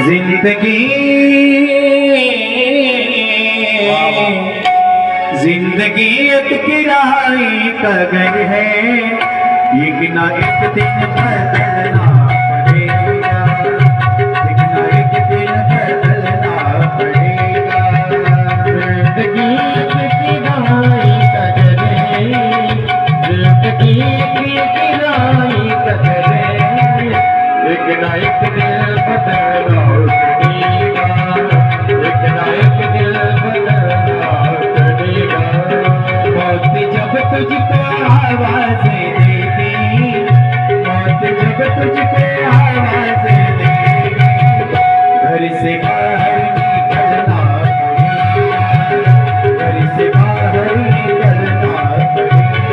जिंदगी जिंदगी एक किराए का घर है, एक ना एक दिन बदलना पड़ेगा, एक ना एक दिन बदलना पड़ेगा। जिंदगी एक किराए का घर है, जिंदगी एक किराए का घर है, एक ना एक दिन बदलना पड़ेगा, एक ना एक दिन बदलना पड़ेगा। मौत जब तुझको आवाज़ देगी, मौत जब तुझको आवाज़ देगी, घर से बाहर निकलना पड़ेगा, घर से बाहर निकलना पड़ेगा।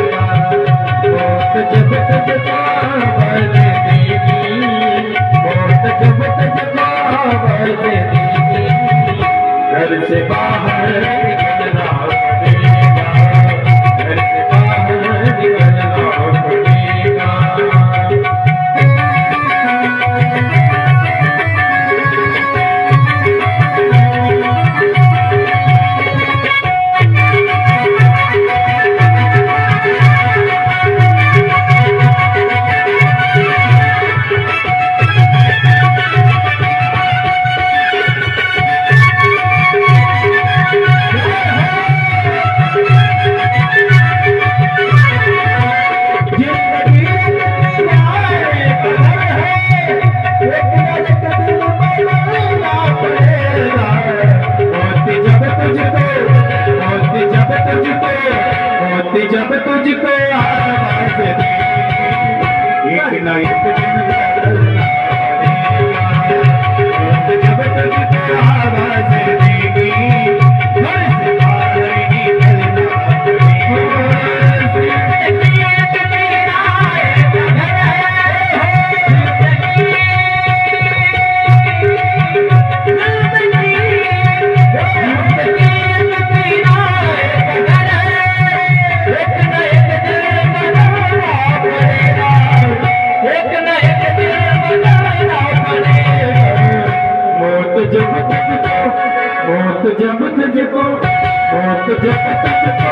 मौत जब तुझको आवाज़ देगी, मौत जब तुझको आवाज़ देगी, घर से बाहर निकलना पड़ेगा, घर से बाहर निकलना पड़ेगा। जब तुझको आवाज़ देगी, एक ना एक दिन बदलना पड़ेगा। जब तुझको आवाज़ देगी, घर से बाहर निकलना मौत जब तुझको